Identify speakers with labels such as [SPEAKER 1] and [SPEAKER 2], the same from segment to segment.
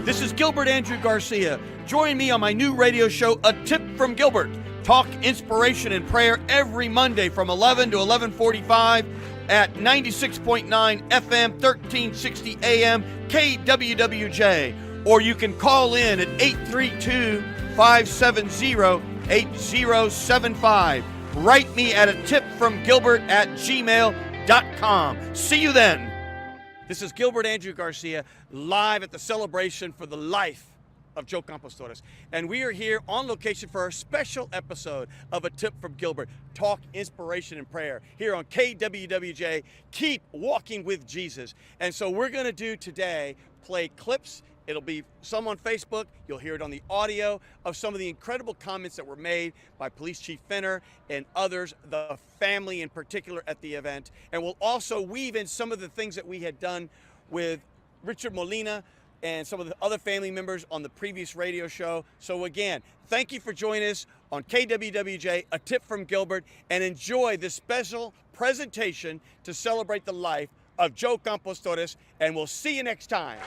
[SPEAKER 1] This is Gilbert Andrew Garcia. Join me on my new radio show, A Tip From Gilbert. Talk, inspiration, and prayer every Monday from 11 to 11:45 at 96.9 FM, 1360 AM, KWWJ. Or you can call in at 832-570-8075. Write me at atipfromgilbert@gmail.com. See you then. This is Gilbert Andrew Garcia, live at the celebration for the life of Joe Campos Torres. And we are here on location for a special episode of A Tip from Gilbert, Talk, Inspiration, and Prayer, here on KWWJ. Keep walking with Jesus. And so we're going to do today, play clips. It'll be some on Facebook. You'll hear it on the audio of some of the incredible comments that were made by Police Chief Fenner and others, the family in particular at the event. And we'll also weave in some of the things that we had done with Richard Molina and some of the other family members on the previous radio show. So again, thank you for joining us on KWWJ, A Tip from Gilbert, and enjoy this special presentation to celebrate the life of Joe Campos Torres, and we'll see you next time.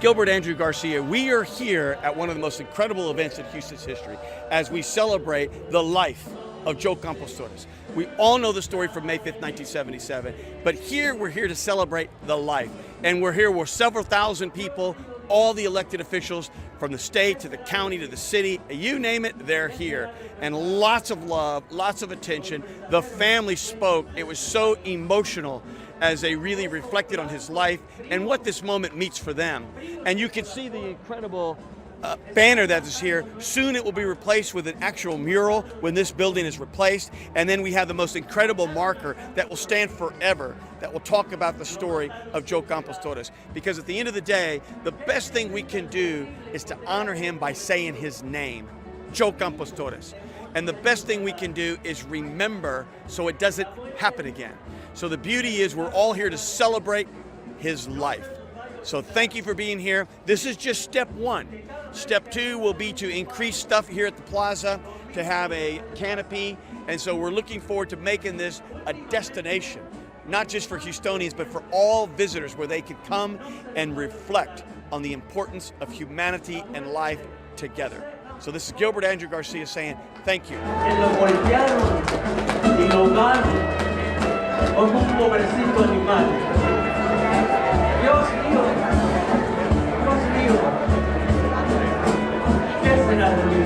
[SPEAKER 1] Gilbert Andrew Garcia. We are here at one of the most incredible events in Houston's history as we celebrate the life of Joe Campos Torres. We all know the story from May 5th, 1977, but here we're here to celebrate the life. And we're here with several thousand people, all the elected officials from the state to the county to the city, you name it, they're here. And lots of love, lots of attention. The family spoke. It was so emotional as they really reflected on his life and what this moment means for them. And you can see the incredible banner that is here. Soon it will be replaced with an actual mural when this building is replaced. And then we have the most incredible marker that will stand forever, that will talk about the story of Joe Campos Torres. Because at the end of the day, the best thing we can do is to honor him by saying his name, Joe Campos Torres. And the best thing we can do is remember so it doesn't happen again. So the beauty is we're all here to celebrate his life. So thank you for being here. This is just step one. Step two will be to increase stuff here at the plaza, to have a canopy. And so we're looking forward to making this a destination, not just for Houstonians, but for all visitors where they can come and reflect on the importance of humanity and life together. So this is Gilbert Andrew Garcia saying thank you.
[SPEAKER 2] Como un pobrecito animal. Dios mío, ¿qué será de mí?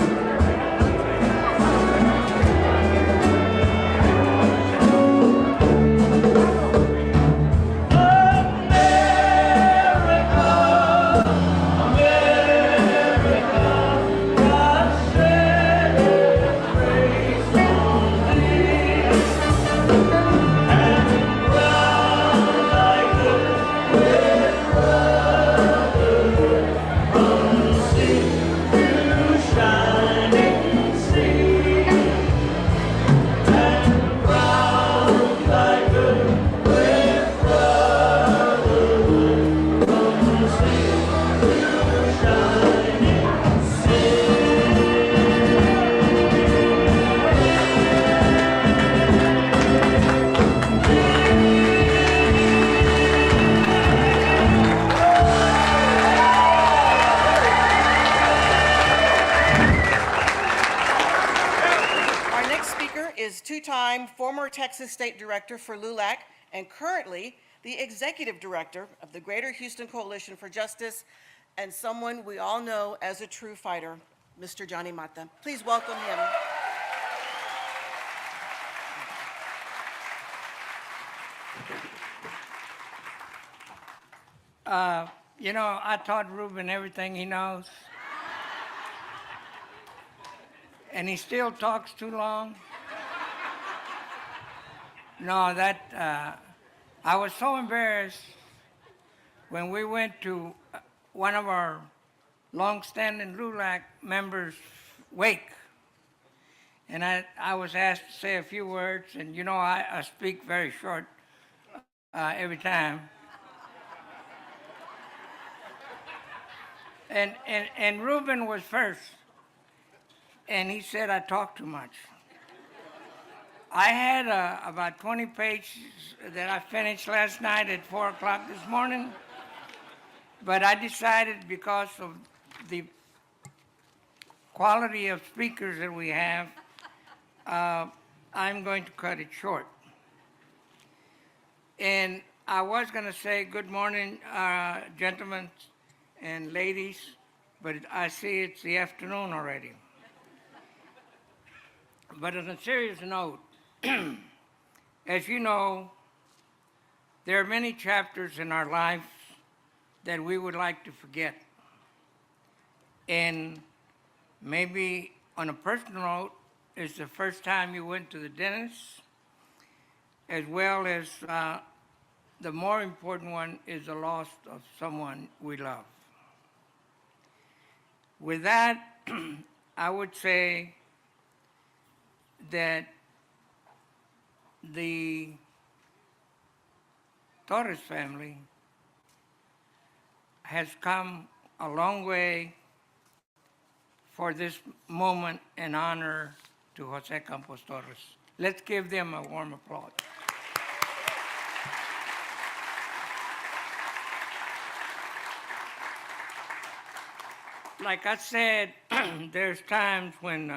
[SPEAKER 3] Former Texas State Director for LULAC and currently the Executive Director of the Greater Houston Coalition for Justice, and someone we all know as a true fighter, Mr. Johnny Mata. Please welcome him.
[SPEAKER 4] You know, I taught Ruben everything he knows, and he still talks too long. No, I was so embarrassed when we went to one of our long-standing LULAC members' wake, and I was asked to say a few words, and you know, I speak very short every time. And Ruben was first, and he said I talk too much. I had about 20 pages that I finished last night at 4 o'clock this morning, but I decided because of the quality of speakers that we have, I'm going to cut it short. And I was going to say good morning, gentlemen and ladies, but I see it's the afternoon already. But on a serious note, as you know, there are many chapters in our lives that we would like to forget. And maybe on a personal note, it's the first time you went to the dentist, as well as the more important one is the loss of someone we love. With that, I would say that the Torres family has come a long way for this moment in honor to Jose Campos Torres. Let's give them a warm applause. Like I said, there's times when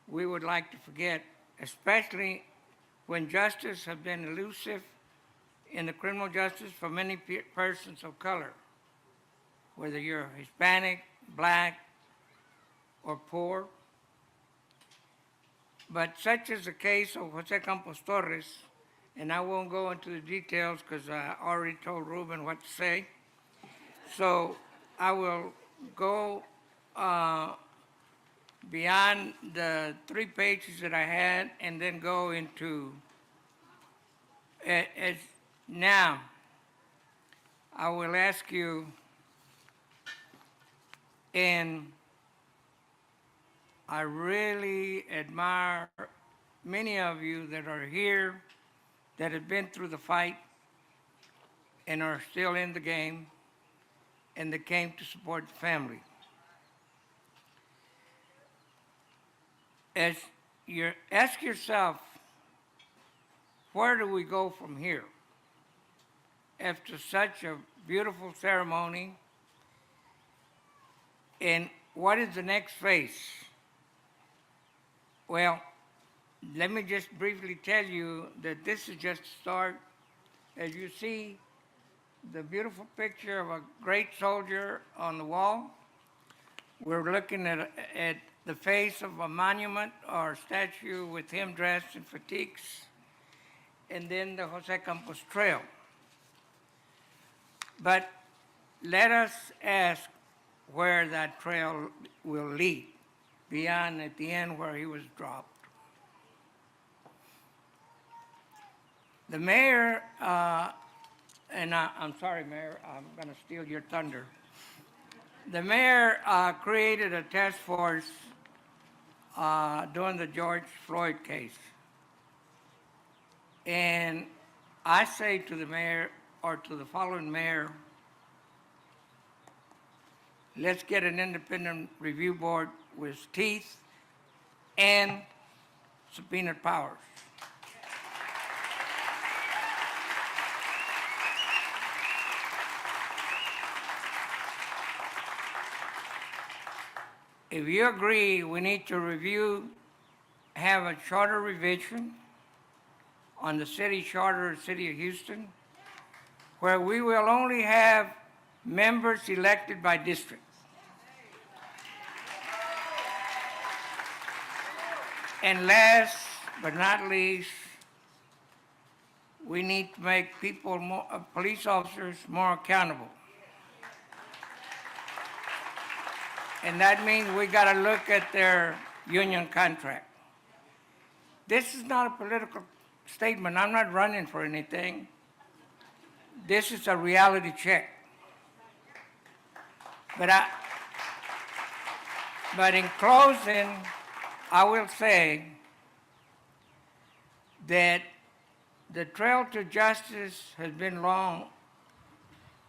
[SPEAKER 4] we would like to forget, especially when justice has been elusive in the criminal justice for many persons of color, whether you're Hispanic, black, or poor. But such is the case of Jose Campos Torres, and I won't go into the details because I already told Ruben what to say. So I will go beyond the 3 pages that I had and then go into as now. I will ask you, and I really admire many of you that are here that have been through the fight and are still in the game and that came to support the family. As you ask yourself, where do we go from here? After such a beautiful ceremony, and what is the next phase? Well, let me just briefly tell you that this is just a start. As you see, the beautiful picture of a great soldier on the wall. We're looking at the face of a monument or statue with him dressed in fatigues, and then the Jose Campos Trail. But let us ask where that trail will lead, beyond at the end where he was dropped. The mayor, and I'm sorry, Mayor, I'm going to steal your thunder. The mayor created a task force during the George Floyd case. And I say to the mayor, or to the following mayor, let's get an independent review board with teeth and subpoenaed powers. If you agree, we need to have a charter revision on the city charter of the City of Houston, where we will only have members elected by district. And last but not least, we need to make people more, police officers more accountable. And that means we got to look at their union contract. This is not a political statement. I'm not running for anything. This is a reality check. But in closing, I will say that the trail to justice has been long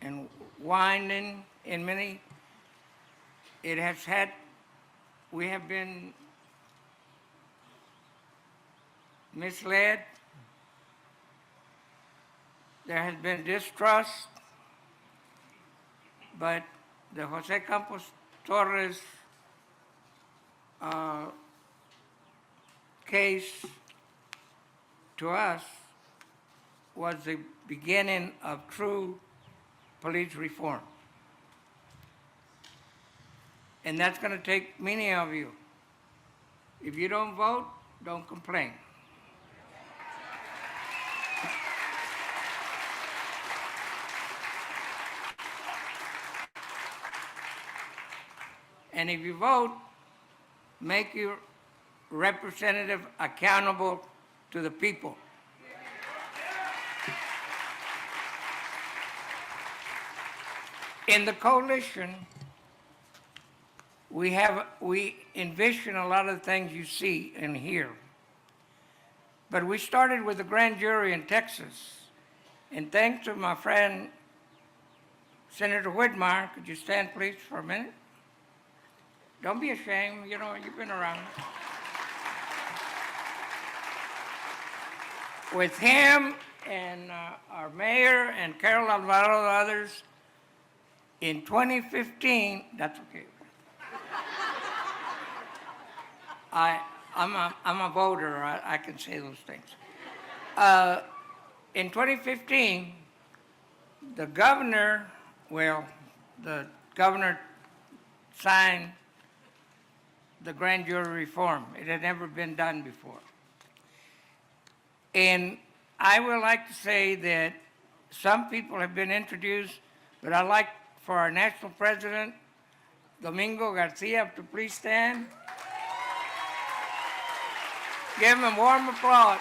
[SPEAKER 4] and winding in many. It has had, we have been misled. There has been distrust, but the Jose Campos Torres case to us was the beginning of true police reform. And that's going to take many of you. If you don't vote, don't complain. And if you vote, make your representative accountable to the people. In the coalition, we envision a lot of the things you see and hear. But we started with the grand jury in Texas. And thanks to my friend, Senator Whitmire, could you stand please for a minute? Don't be ashamed, you know, you've been around. With him and our mayor and Carol Alvaro and others, in 2015, that's okay. I'm a voter, I can say those things. In 2015, the governor signed the grand jury reform. It had never been done before. And I would like to say that some people have been introduced, but I'd like for our national president, Domingo Garcia, to please stand. Give him a warm applause.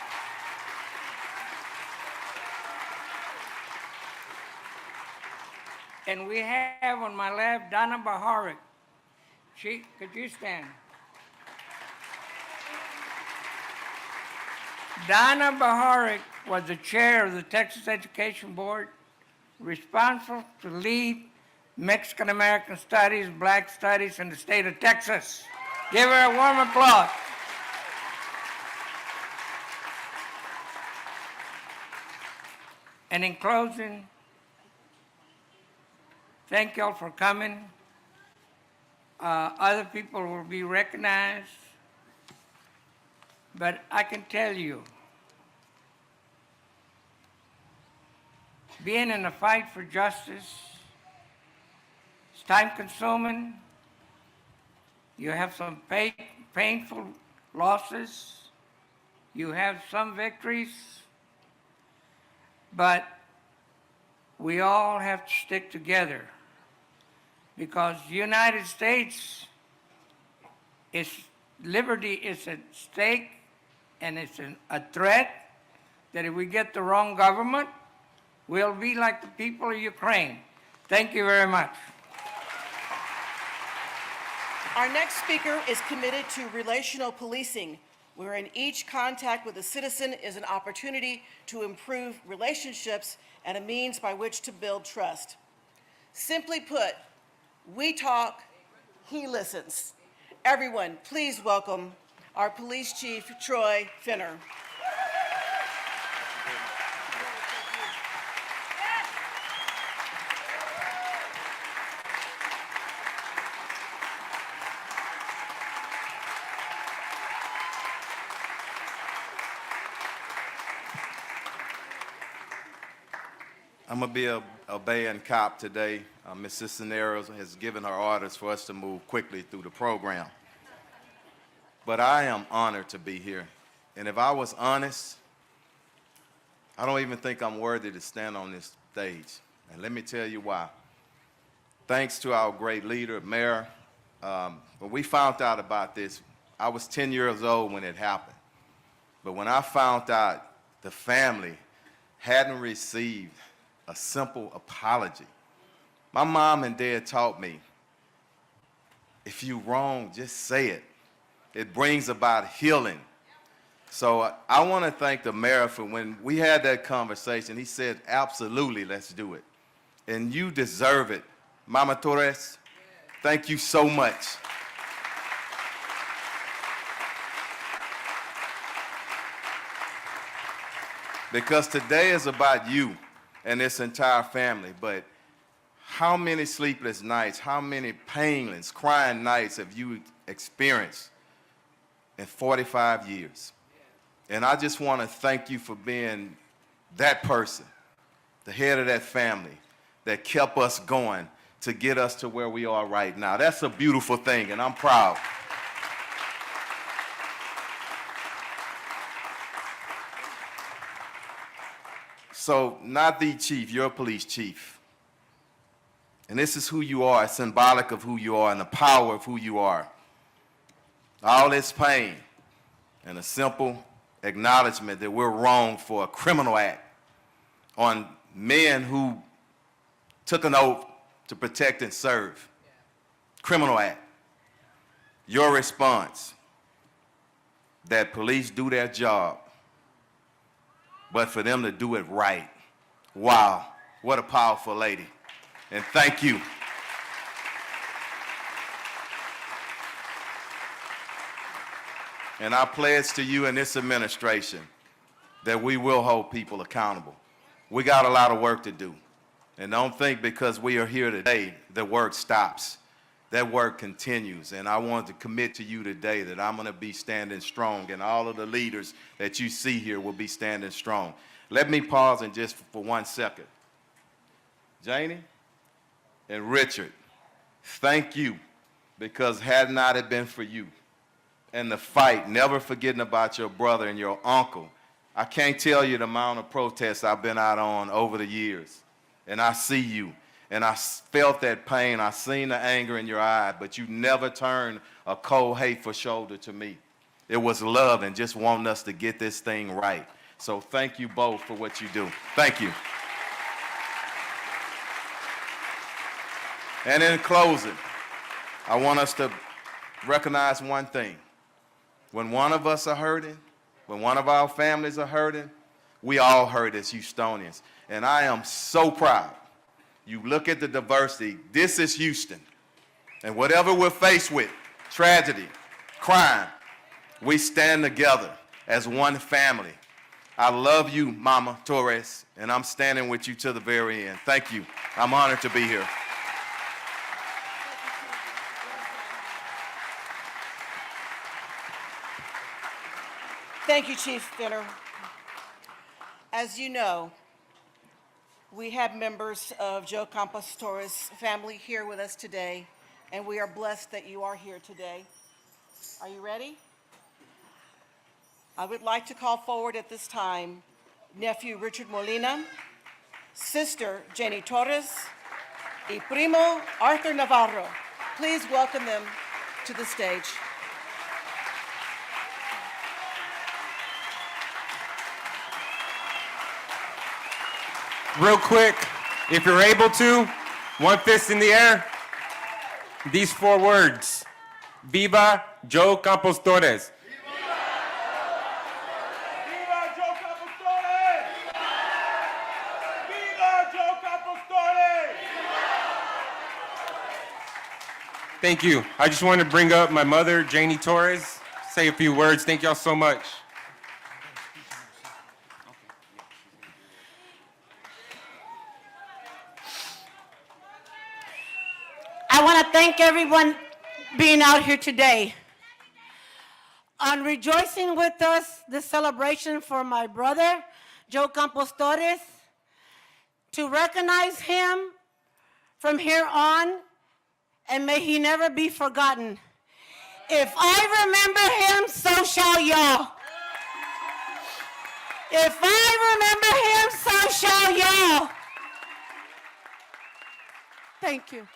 [SPEAKER 4] And we have on my left, Donna Baharic. Could you stand? Donna Baharic was the chair of the Texas Education Board, responsible to lead Mexican American Studies, Black Studies in the state of Texas. Give her a warm applause. And in closing, thank y'all for coming. Other people will be recognized. But I can tell you, being in a fight for justice is time-consuming. You have some painful losses. You have some victories. But we all have to stick together because the United States liberty is at stake, and it's a threat that if we get the wrong government, we'll be like the people of Ukraine. Thank you very much.
[SPEAKER 3] Our next speaker is committed to relational policing, wherein each contact with a citizen is an opportunity to improve relationships and a means by which to build trust. Simply put, we talk, he listens. Everyone, please welcome our Police Chief, Troy Finner.
[SPEAKER 5] I'm going to be obeying cop today. Ms. Cisneros has given her orders for us to move quickly through the program. But I am honored to be here. And if I was honest, I don't even think I'm worthy to stand on this stage. And let me tell you why. Thanks to our great leader, Mayor, when we found out about this, I was 10 years old when it happened. But when I found out the family hadn't received a simple apology, my mom and dad taught me, if you're wrong, just say it. It brings about healing. So I want to thank the mayor for when we had that conversation, he said, absolutely, let's do it. And you deserve it. Mama Torres, thank you so much. Because today is about you and this entire family, but how many sleepless nights, how many painless, crying nights have you experienced in 45 years? And I just want to thank you for being that person, the head of that family, that kept us going to get us to where we are right now. That's a beautiful thing, and I'm proud. So, not the chief, you're a police chief. And this is who you are, symbolic of who you are and the power of who you are. All this pain and a simple acknowledgement that we're wrong for a criminal act on men who took an oath to protect and serve. Criminal act. Your response, that police do their job, but for them to do it right. Wow, what a powerful lady. And thank you. And I pledge to you in this administration that we will hold people accountable. We got a lot of work to do. And don't think because we are here today, the work stops. That work continues. And I want to commit to you today that I'm going to be standing strong, and all of the leaders that you see here will be standing strong. Let me pause and just for 1 second. Janie and Richard, thank you, because had not it been for you and the fight, never forgetting about your brother and your uncle, I can't tell you the amount of protests I've been out on over the years. And I see you, and I felt that pain. I seen the anger in your eye, but you never turned a cold, hateful shoulder to me. It was love and just wanting us to get this thing right. So thank you both for what you do. Thank you. And in closing, I want us to recognize one thing. When one of us are hurting, when one of our families are hurting, we all hurt as Houstonians. And I am so proud. You look at the diversity. This is Houston. And whatever we're faced with, tragedy, crime, we stand together as one family. I love you, Mama Torres, and I'm standing with you to the very end. Thank you. I'm honored to be here.
[SPEAKER 3] Thank you, Chief Finner. As you know, we have members of Joe Campos Torres' family here with us today, and we are blessed that you are here today. Are you ready? I would like to call forward at this time nephew Richard Molina, sister Jenny Torres, y primo Arthur Navarro. Please welcome them to the stage.
[SPEAKER 6] Real quick, if you're able to, one fist in the air. These 4 words. Viva Joe Campos Torres.
[SPEAKER 7] ¡Viva Joe Campos Torres! ¡Viva Joe Campos Torres!
[SPEAKER 6] Thank you. I just wanted to bring up my mother, Janie Torres, say a few words. Thank y'all so much.
[SPEAKER 8] I want to thank everyone being out here today on rejoicing with us the celebration for my brother, Joe Campos Torres, to recognize him from here on, and may he never be forgotten. If I remember him, so shall y'all. If I remember him, so shall y'all. Thank you.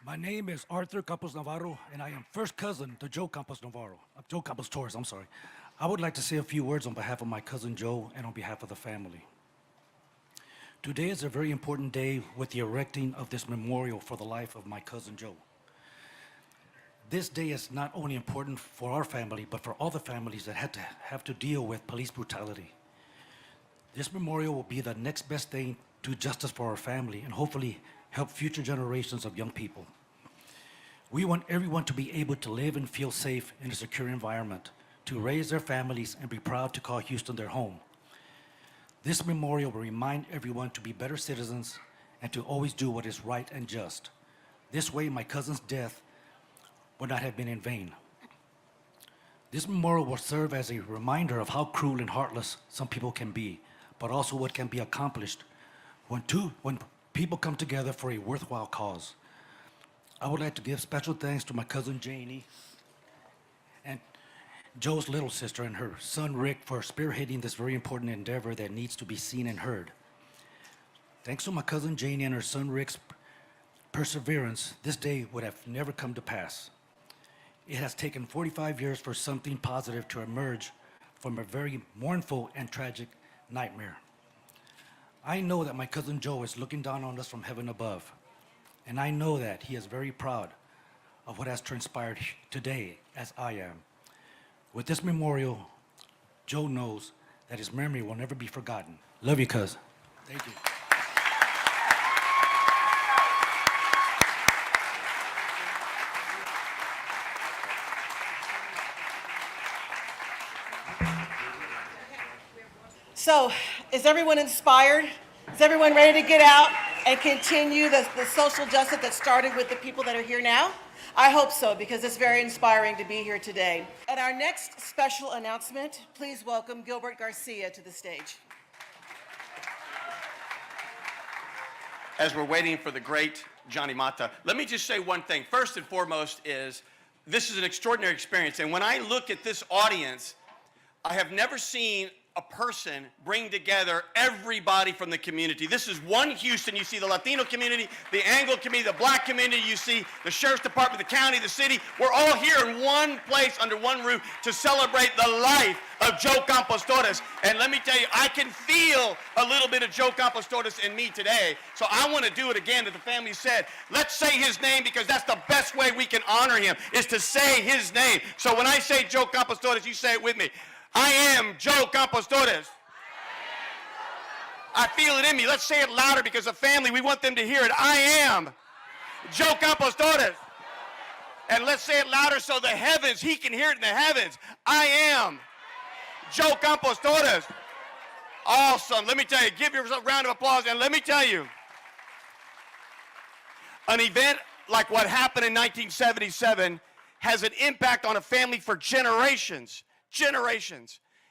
[SPEAKER 9] My name is Arthur Campos Navarro, and I am first cousin to Joe Campos Torres, I'm sorry. I would like to say a few words on behalf of my cousin Joe and on behalf of the family. Today is a very important day with the erecting of this memorial for the life of my cousin Joe. This day is not only important for our family, but for all the families that have to deal with police brutality. This memorial will be the next best thing to justice for our family and hopefully help future generations of young people. We want everyone to be able to live and feel safe in a secure environment, to raise their families and be proud to call Houston their home. This memorial will remind everyone to be better citizens and to always do what is right and just. This way, my cousin's death would not have been in vain. This memorial will serve as a reminder of how cruel and heartless some people can be, but also what can be accomplished when people come together for a worthwhile cause. I would like to give special thanks to my cousin Janie and Joe's little sister and her son Rick for spearheading this very important endeavor that needs to be seen and heard. Thanks to my cousin Janie and her son Rick's perseverance, this day would have never come to pass. It has taken 45 years for something positive to emerge from a very mournful and tragic nightmare. I know that my cousin Joe is looking down on us from heaven above, and I know that he is very proud of what has transpired today, as I am. With this memorial, Joe knows that his memory will never be forgotten. Love you, cuz. Thank you.
[SPEAKER 3] So, is everyone inspired? Is everyone ready to get out and continue the social justice that started with the people that are here now? I hope so, because it's very inspiring to be here today. At our next special announcement, please welcome Gilbert Garcia to the stage.
[SPEAKER 1] As we're waiting for the great Johnny Mata, let me just say one thing. First and foremost is, this is an extraordinary experience, and when I look at this audience, I have never seen a person bring together everybody from the community. This is one Houston. You see the Latino community, the Anglo community, the Black community. You see the Sheriff's Department, the county, the city. We're all here in one place under one roof to celebrate the life of Joe Campos Torres. And let me tell you, I can feel a little bit of Joe Campos Torres in me today. So I want to do it again that the family said. Let's say his name, because that's the best way we can honor him, is to say his name. So when I say Joe Campos Torres, you say it with me. I am Joe Campos Torres. I feel it in me. Let's say it louder, because the family, we want them to hear it. I am Joe Campos Torres. And let's say it louder so the heavens, he can hear it in the heavens. I am Joe Campos Torres. Awesome. Let me tell you, give yourself a round of applause. And let me tell you, an event like what happened in 1977 has an impact on a family for generations.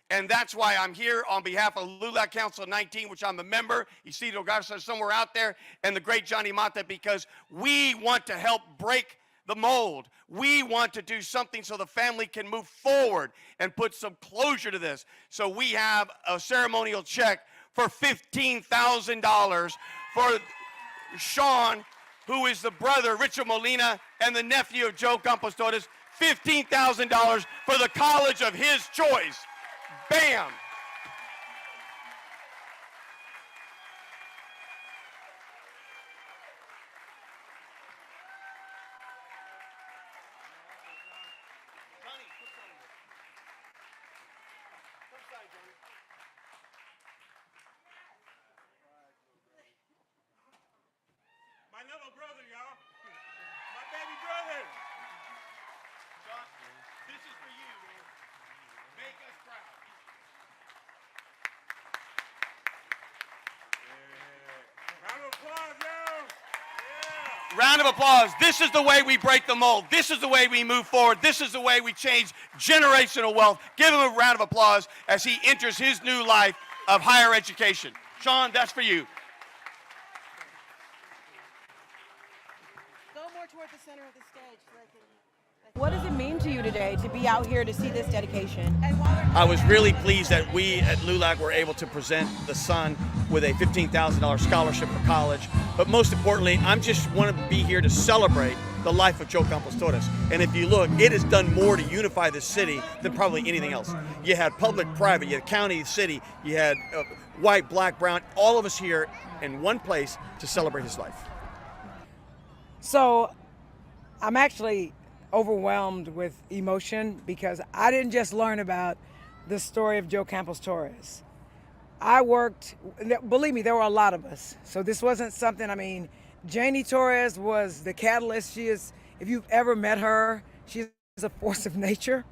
[SPEAKER 1] And that's why I'm here on behalf of LULAC Council 19, which I'm a member, Isidro Garza somewhere out there, and the great Johnny Mata, because we want to help break the mold. We want to do something so the family can move forward and put some closure to this. So we have a ceremonial check for $15,000 for Sean, who is the brother, Richard Molina, and the nephew of Joe Campos Torres. $15,000 for the college of his choice. Bam!
[SPEAKER 7] My little brother, y'all. My baby brother.
[SPEAKER 1] This is for you, man. Make us proud.
[SPEAKER 7] Yeah. Round of applause, y'all. Yeah.
[SPEAKER 1] Round of applause. This is the way we break the mold. This is the way we move forward. This is the way we change generational wealth. Give him a round of applause as he enters his new life of higher education. Sean, that's for you.
[SPEAKER 3] toward the center of the stage so they can.
[SPEAKER 10] What does it mean to you today to be out here to see this dedication?
[SPEAKER 1] I was really pleased that we at LULAC were able to present the son with a $15,000 scholarship for college. But most importantly, I just want to be here to celebrate the life of Joe Campos Torres. And if you look, it has done more to unify the city than probably anything else. You had public, private, you had county, city, you had white, black, brown, all of us here in one place to celebrate his life.
[SPEAKER 11] So I'm actually overwhelmed with emotion because I didn't just learn about the story of Joe Campos Torres. I worked, believe me, there were a lot of us. So this wasn't something, I mean, Janie Torres was the catalyst. She is, if you've ever met her, she's a force of nature.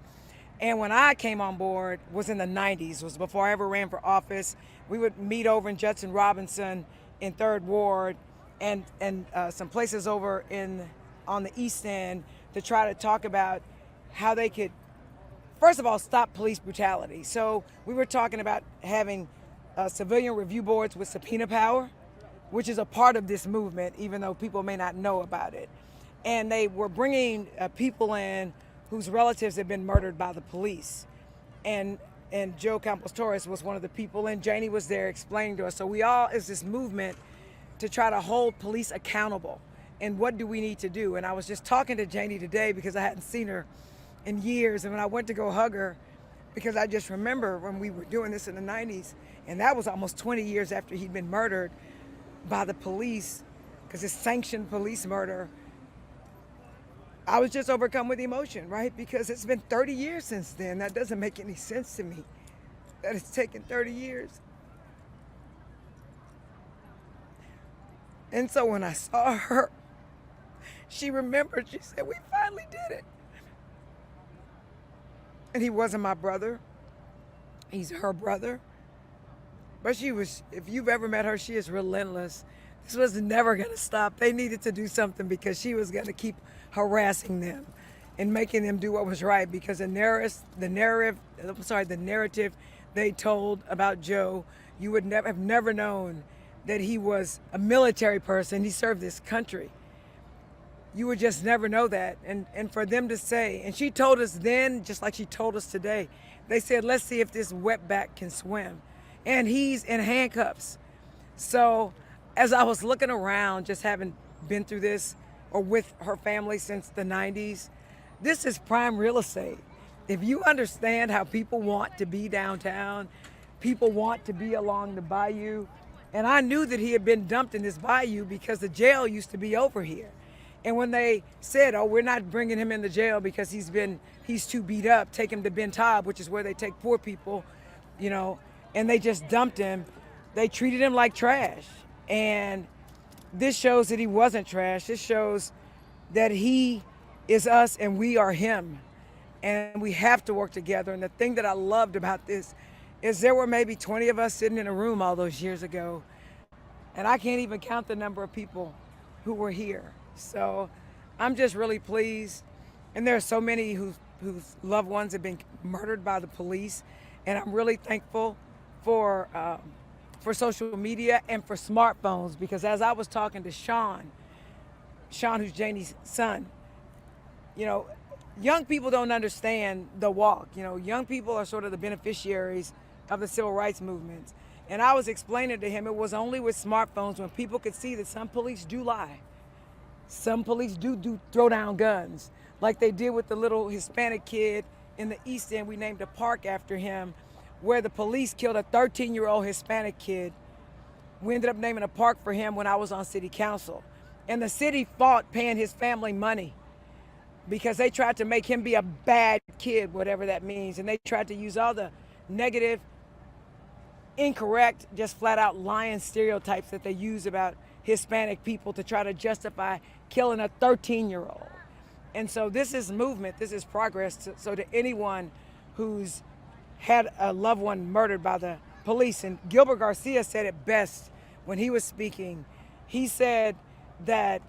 [SPEAKER 11] And when I came on board was in the 90s, was before I ever ran for office. We would meet over in Judson Robinson in 3rd Ward and some places over on the East End to try to talk about how they could, first of all, stop police brutality. So we were talking about having civilian review boards with subpoena power, which is a part of this movement, even though people may not know about it. And they were bringing people in whose relatives had been murdered by the police. And Joe Campos Torres was one of the people, and Janie was there explaining to us. So we all, is this movement to try to hold police accountable. And what do we need to do? And I was just talking to Janie today because I hadn't seen her in years. And when I went to go hug her, because I just remember when we were doing this in the 90s, and that was almost 20 years after he'd been murdered by the police, because it's sanctioned police murder. I was just overcome with emotion, right? Because it's been 30 years since then. That doesn't make any sense to me, that it's taken 30 years. And so when I saw her, she remembered, she said, we finally did it. And he wasn't my brother. He's her brother. But she was, if you've ever met her, she is relentless. This was never gonna stop. They needed to do something because she was gonna keep harassing them and making them do what was right, because the narrative they told about Joe, you would have never known that he was a military person. He served this country. You would just never know that. And for them to say, and she told us then, just like she told us today, they said, let's see if this wetback can swim. And he's in handcuffs. So as I was looking around, just having been through this or with her family since the 90s, this is prime real estate. If you understand how people want to be downtown, people want to be along the bayou, and I knew that he had been dumped in this bayou because the jail used to be over here. And when they said, oh, we're not bringing him in the jail because he's too beat up, take him to Ben Taub, which is where they take poor people, you know, and they just dumped him. They treated him like trash. And this shows that he wasn't trash. This shows that he is us and we are him. And we have to work together. And the thing that I loved about this is there were maybe 20 of us sitting in a room all those years ago. And I can't even count the number of people who were here. So I'm just really pleased. And there are so many whose loved ones have been murdered by the police. And I'm really thankful for social media and for smartphones, because as I was talking to Sean, who's Janie's son, you know, young people don't understand the walk. You know, young people are sort of the beneficiaries of the civil rights movement. And I was explaining to him it was only with smartphones when people could see that some police do lie. Some police do throw down guns, like they did with the little Hispanic kid in the East End. We named a park after him, where the police killed a 13-year-old Hispanic kid. We ended up naming a park for him when I was on city council. And the city fought paying his family money because they tried to make him be a bad kid, whatever that means. And they tried to use all the negative, incorrect, just flat out lying stereotypes that they use about Hispanic people to try to justify killing a 13-year-old. And so this is movement, this is progress. So to anyone who's had a loved one murdered by the police, and Gilbert Garcia said it best when he was speaking. He said that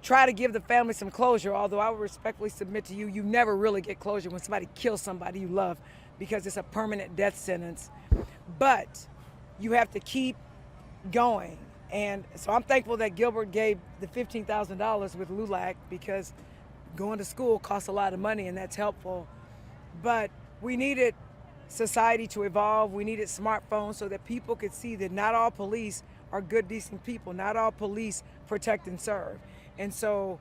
[SPEAKER 11] try to give the family some closure, although I would respectfully submit to you, you never really get closure when somebody kills somebody you love, because it's a permanent death sentence. But you have to keep going. And so I'm thankful that Gilbert gave the $15,000 with LULAC, because going to school costs a lot of money, and that's helpful. But we needed society to evolve. We needed smartphones so that people could see that not all police are good, decent people. Not all police protect and serve. And so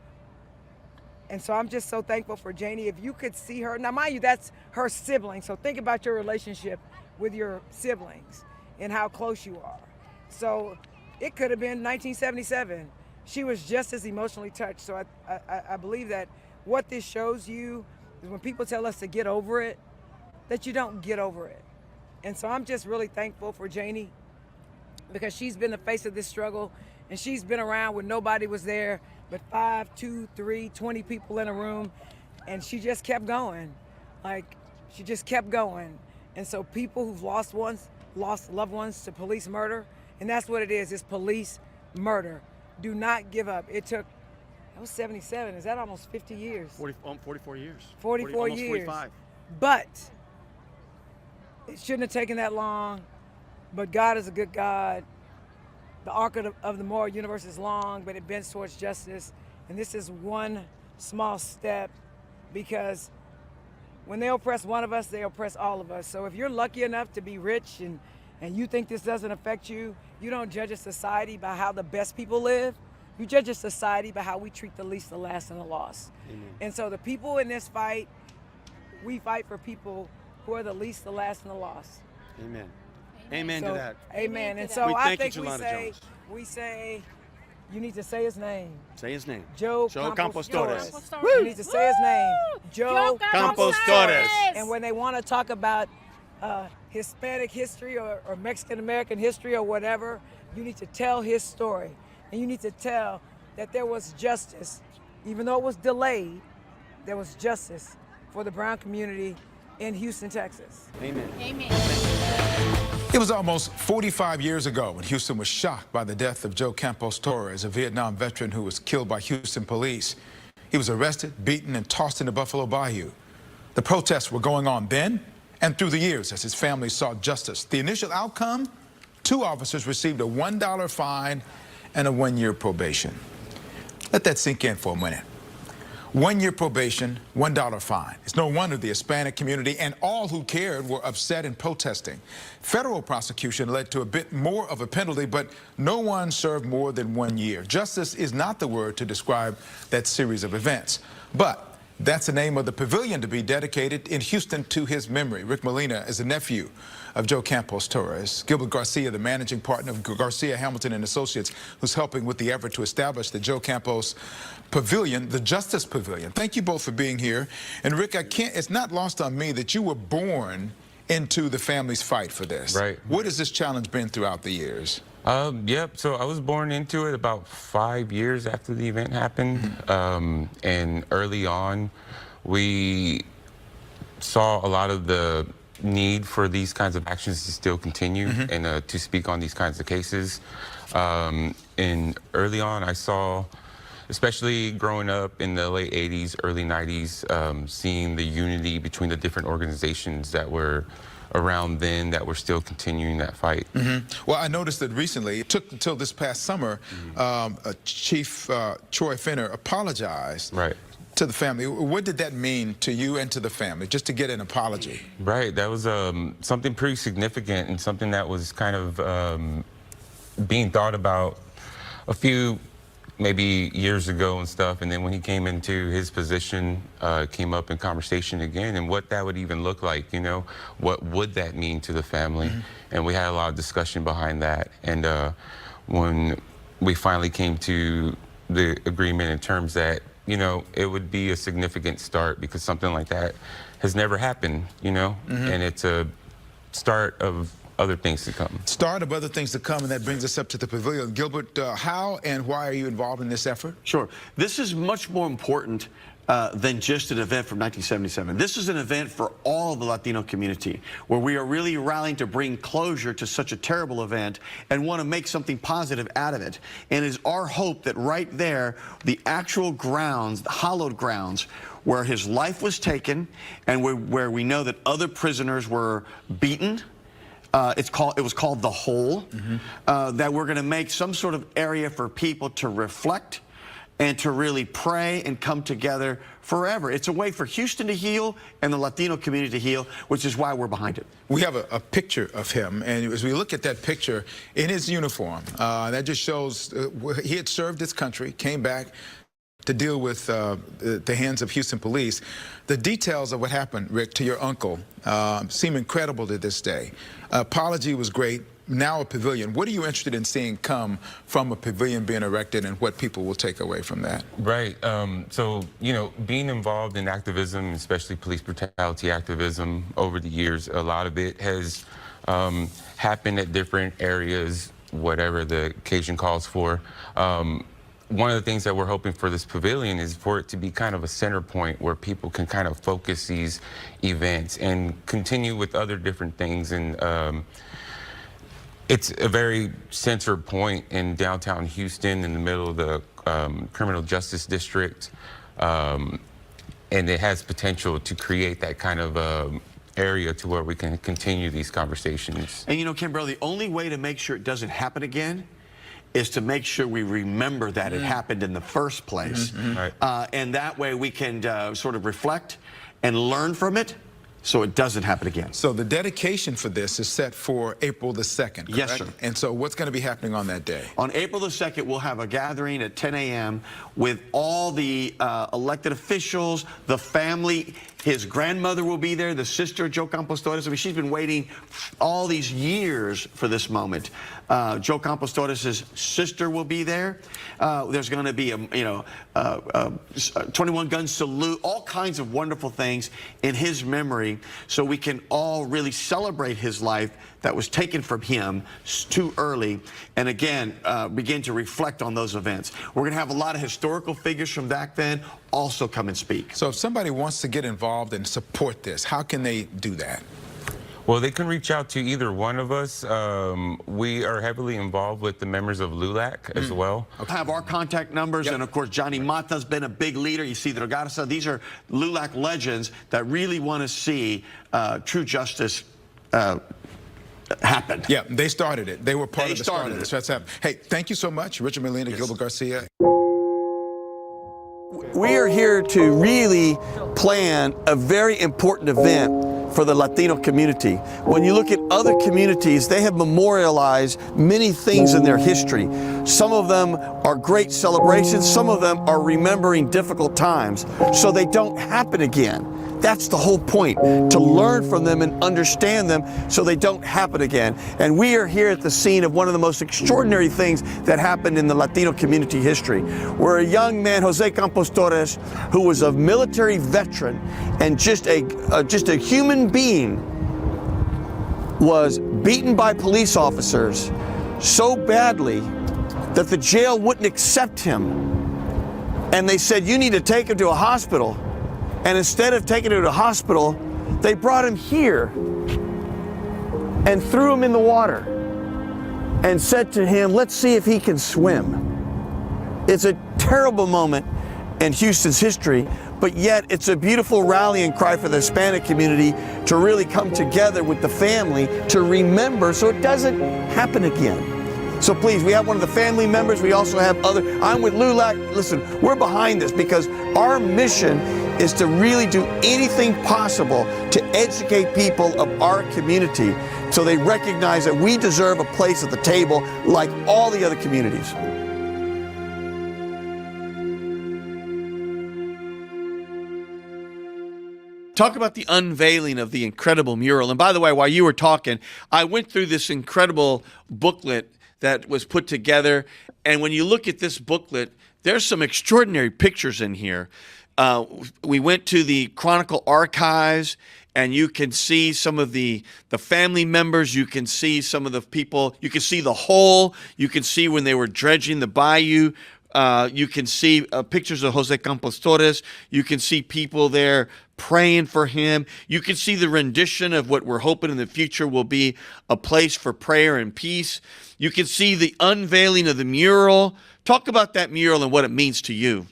[SPEAKER 11] I'm just so thankful for Janie. If you could see her, now mind you, that's her sibling. So think about your relationship with your siblings and how close you are. So it could have been 1977. She was just as emotionally touched. So I believe that what this shows you is when people tell us to get over it, that you don't get over it. And so I'm just really thankful for Janie, because she's been the face of this struggle, and she's been around when nobody was there but 5, 2, 3, 20 people in a room, and she just kept going. Like, she just kept going. And so people who've lost loved ones to police murder, and that's what it is, it's police murder. Do not give up. That was 77, is that almost 50 years?
[SPEAKER 1] 44 years.
[SPEAKER 11] 44
[SPEAKER 1] almost
[SPEAKER 11] years.
[SPEAKER 1] 45.
[SPEAKER 11] But it shouldn't have taken that long, but God is a good God. The arc of the moral universe is long, but it bends towards justice. And this is one small step, because when they oppress one of us, they oppress all of us. So if you're lucky enough to be rich and you think this doesn't affect you, you don't judge a society by how the best people live. You judge a society by how we treat the least, the last, and the lost. Amen. And so the people in this fight, we fight for people who are the least, the last, and the lost.
[SPEAKER 1] Amen. Amen to that.
[SPEAKER 11] Amen. And so
[SPEAKER 1] We
[SPEAKER 11] I
[SPEAKER 1] thank
[SPEAKER 11] think
[SPEAKER 1] you,
[SPEAKER 11] we
[SPEAKER 1] Jelana Jones.
[SPEAKER 11] say, you need to say his name.
[SPEAKER 1] Say his name.
[SPEAKER 11] Joe
[SPEAKER 1] Campos Torres.
[SPEAKER 11] You need to say his name. Joe
[SPEAKER 1] Campos Torres.
[SPEAKER 11] And when they want to talk about Hispanic history or Mexican American history or whatever, you need to tell his story. And you need to tell that there was justice. Even though it was delayed, there was justice for the brown community in Houston, Texas.
[SPEAKER 1] Amen.
[SPEAKER 10] Amen.
[SPEAKER 12] It was almost 45 years ago when Houston was shocked by the death of Joe Campos Torres, a Vietnam veteran who was killed by Houston police. He was arrested, beaten, and tossed into Buffalo Bayou. The protests were going on then and through the years as his family sought justice. The initial outcome, 2 officers received a $1 fine and a 1-year probation. Let that sink in for a minute. 1-year probation, $1 fine. It's no wonder the Hispanic community and all who cared were upset and protesting. Federal prosecution led to a bit more of a penalty, but no one served more than 1 year. Justice is not the word to describe that series of events. But that's the name of the pavilion to be dedicated in Houston to his memory. Rick Molina is a nephew of Joe Campos Torres. Gilbert Garcia, the managing partner of Garcia, Hamilton and Associates, who's helping with the effort to establish the Joe Campos Pavilion, the Justice Pavilion. Thank you both for being here. And Rick, it's not lost on me that you were born into the family's fight for this.
[SPEAKER 6] Right.
[SPEAKER 12] What has this challenge been throughout the years?
[SPEAKER 6] Yep, so I was born into it about 5 years after the event happened. And early on, we saw a lot of the need for these kinds of actions to still continue and to speak on these kinds of cases. And early on, I saw, especially growing up in the late 80s, early 90s, seeing the unity between the different organizations that were around then that were still continuing that fight.
[SPEAKER 12] Well, I noticed that recently, it took until this past summer, Chief Troy Finner apologized to the family. What did that mean to you and to the family, just to get an apology?
[SPEAKER 6] Right, that was something pretty significant and something that was kind of being thought about a few maybe years ago and stuff, and then when he came into his position, came up in conversation again, and what that would even look like, you know, what would that mean to the family? And we had a lot of discussion behind that, and when we finally came to the agreement in terms that, you know, it would be a significant start because something like that has never happened, you know, and it's a start of other things to come.
[SPEAKER 12] Start of other things to come, and that brings us up to the pavilion. Gilbert, how and why are you involved in this effort?
[SPEAKER 1] Sure. This is much more important than just an event from 1977. This is an event for all the Latino community, where we are really rallying to bring closure to such a terrible event and want to make something positive out of it. And it is our hope that right there, the actual grounds, the hallowed grounds, where his life was taken and where we know that other prisoners were beaten, It was called The Hole, that we're going to make some sort of area for people to reflect and to really pray and come together forever. It's a way for Houston to heal and the Latino community to heal, which is why we're behind it.
[SPEAKER 12] We have a picture of him, and as we look at that picture in his uniform, that just shows he had served his country, came back to deal with the hands of Houston police. The details of what happened, Rick, to your uncle seem incredible to this day. Apology was great. Now a pavilion. What are you interested in seeing come from a pavilion being erected, and what people will take away from that?
[SPEAKER 6] Right. So, you know, being involved in activism, especially police brutality activism over the years, a lot of it has happened at different areas, whatever the occasion calls for. One of the things that we're hoping for this pavilion is for it to be kind of a center point where people can kind of focus these events and continue with other different things. And it's a very centered point in downtown Houston, in the middle of the criminal justice district. And it has potential to create that kind of area to where we can continue these conversations.
[SPEAKER 1] And you know, Kimberly, the only way to make sure it doesn't happen again is to make sure we remember that it happened in the first place.
[SPEAKER 6] Right.
[SPEAKER 1] And that way we can sort of reflect and learn from it so it doesn't happen again.
[SPEAKER 12] So the dedication for this is set for April the 2nd, correct?
[SPEAKER 1] Yes, sir.
[SPEAKER 12] And so what's going to be happening on that day?
[SPEAKER 1] On April the 2nd, we'll have a gathering at 10 a.m. with all the elected officials, the family. His grandmother will be there, the sister, Joe Campos Torres. I mean, she's been waiting all these years for this moment. Joe Campos Torres' sister will be there. There's going to be a 21 gun salute, all kinds of wonderful things in his memory, so we can all really celebrate his life that was taken from him too early, and again, begin to reflect on those events. We're going to have a lot of historical figures from back then also come and speak.
[SPEAKER 12] So if somebody wants to get involved and support this, how can they do that?
[SPEAKER 6] Well, they can reach out to either one of us. We are heavily involved with the members of LULAC as well.
[SPEAKER 1] We'll have our contact numbers, and of course, Johnny Mata's been a big leader. You see Delgado. These are LULAC legends that really want to see true justice happen.
[SPEAKER 12] Yeah, they started it. They were part of the start of this. That's happened. Hey, thank you so much, Richard Molina, Gilbert Garcia.
[SPEAKER 1] We are here to really plan a very important event for the Latino community. When you look at other communities, they have memorialized many things in their history. Some of them are great celebrations, some of them are remembering difficult times, so they don't happen again. That's the whole point, to learn from them and understand them so they don't happen again. And we are here at the scene of one of the most extraordinary things that happened in the Latino community history, where a young man, Jose Campos Torres, who was a military veteran and just a human being, was beaten by police officers so badly that the jail wouldn't accept him. And they said, you need to take him to a hospital. And instead of taking him to the hospital, they brought him here and threw him in the water and said to him, let's see if he can swim. It's a terrible moment in Houston's history, but yet it's a beautiful rallying cry for the Hispanic community to really come together with the family to remember so it doesn't happen again. So please, we have one of the family members. We also have other. I'm with LULAC. Listen, we're behind this because our mission is to really do anything possible to educate people of our community so they recognize that we deserve a place at the table like all the other communities. Talk about the unveiling of the incredible mural. And by the way, while you were talking, I went through this incredible booklet that was put together. And when you look at this booklet, there's some extraordinary pictures in here. We went to the Chronicle archives, and you can see some of the family members. You can see some of the people. You can see the hole. You can see when they were dredging the bayou. You can see pictures of Jose Campos Torres. You can see people there praying for him. You can see the rendition of what we're hoping in the future will be a place for prayer and peace. You can see the unveiling of the mural. Talk about that mural and what it means to you.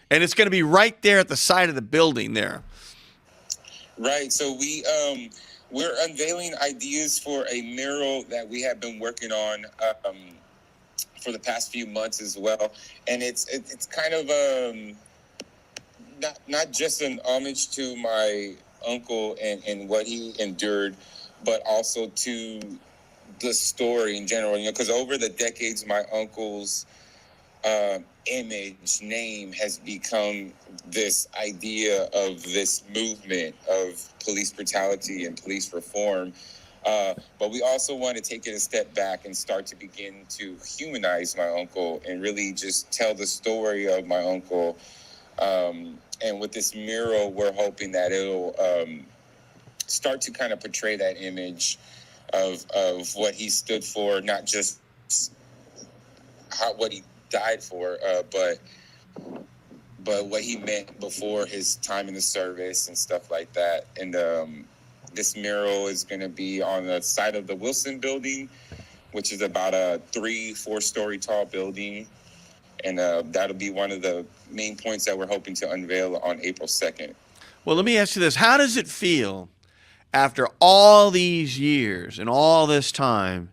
[SPEAKER 1] And it's going to be right there at the side of the building there.
[SPEAKER 13] Right. So we we're unveiling ideas for a mural that we have been working on for the past few months as well, and it's kind of not just an homage to my uncle and what he endured, but also to the story in general. Because over the decades, my uncle's image, name has become this idea of this movement of police brutality and police reform. But we also want to take it a step back and start to begin to humanize my uncle and really just tell the story of my uncle. And with this mural, we're hoping that it'll start to kind of portray that image of what he stood for, not just what he died for, but what he meant before his time in the service and stuff like that. And this mural is going to be on the side of the Wilson building, which is about a 3-4 story tall building. And that'll be one of the main points that we're hoping to unveil on April 2nd.
[SPEAKER 1] Well, let me ask you this. How does it feel after all these years and all this time?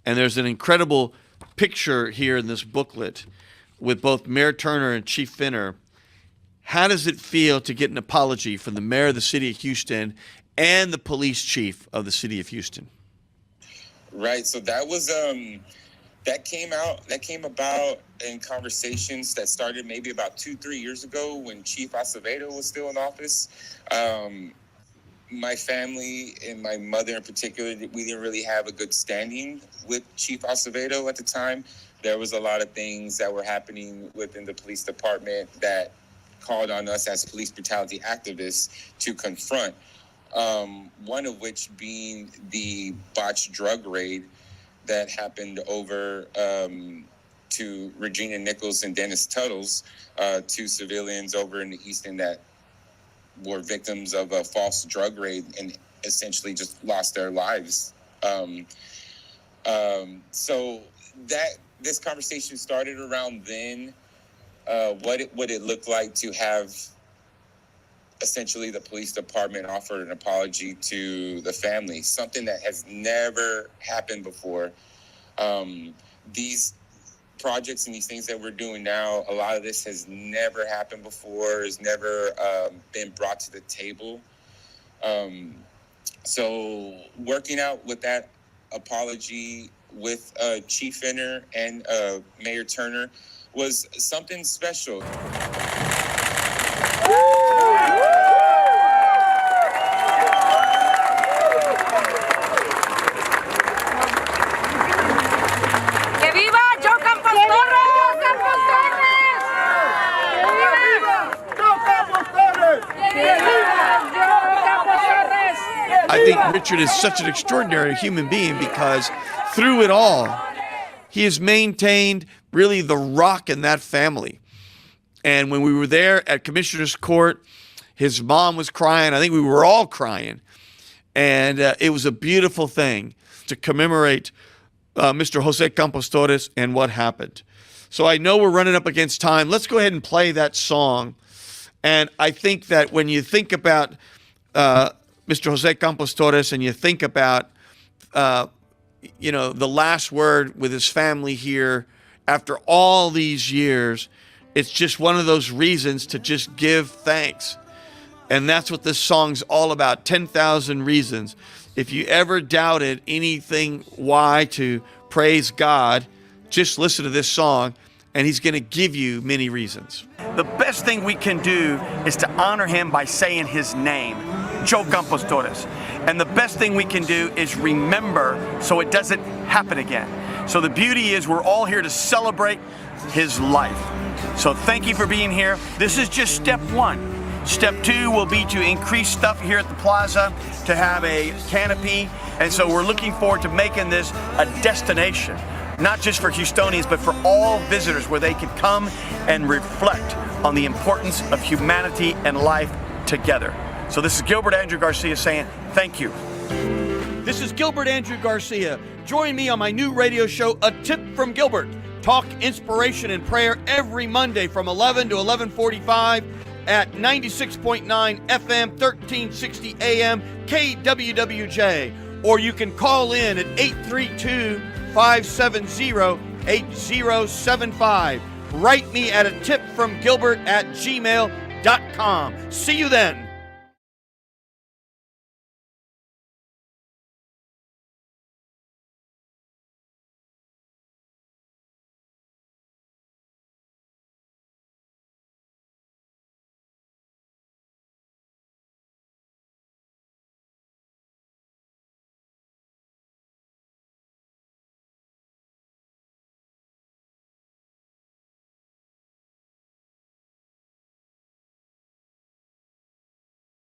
[SPEAKER 1] And there's an incredible picture here in this booklet with both Mayor Turner and Chief Finner. How does it feel to get an apology from the mayor of the city of Houston and the police chief of the city of Houston?
[SPEAKER 13] Right. So that was that came about in conversations that started maybe about 2-3 years ago when Chief Acevedo was still in office. My family and my mother in particular, we didn't really have a good standing with Chief Acevedo at the time. There was a lot of things that were happening within the police department that called on us as police brutality activists to confront. One of which being the botched drug raid that happened over to Regina Nichols and Dennis Tuttles, 2 civilians over in the Easton that were victims of a false drug raid and essentially just lost their lives. So that this conversation started around then. What it looked like to have essentially the police department offered an apology to the family, something that has never happened before. These projects and these things that we're doing now, a lot of this has never happened before, has never been brought to the table. So working out with that apology with Chief Finner and Mayor Turner was something special.
[SPEAKER 1] I think Richard is such an extraordinary human being because through it all, he has maintained really the rock in that family. And when we were there at Commissioner's Court, his mom was crying. I think we were all crying. And it was a beautiful thing to commemorate Mr. Jose Campos Torres and what happened. So I know we're running up against time. Let's go ahead and play that song. And I think that when you think about Mr. Jose Campos Torres and you think about, the last word with his family here after all these years, it's just one of those reasons to just give thanks. And that's what this song's all about, 10,000 reasons. If you ever doubted anything why to praise God, just listen to this song and he's going to give you many reasons. The best thing we can do is to honor him by saying his name, Joe Campos Torres. And the best thing we can do is remember so it doesn't happen again. So the beauty is we're all here to celebrate his life. So thank you for being here. This is just step one. Step two will be to increase stuff here at the plaza, to have a canopy. And so we're looking forward to making this a destination, not just for Houstonians, but for all visitors where they can come and reflect on the importance of humanity and life together. So this is Gilbert Andrew Garcia saying thank you. This is Gilbert Andrew Garcia. Join me on my new radio show, A Tip From Gilbert. Talk, inspiration, and prayer every Monday from 11 to 11:45 at 96.9 FM, 1360 AM, KWWJ. Or you can call in at 832-570-8075. Write me at a tipfromgilbert@gmail.com. See you then.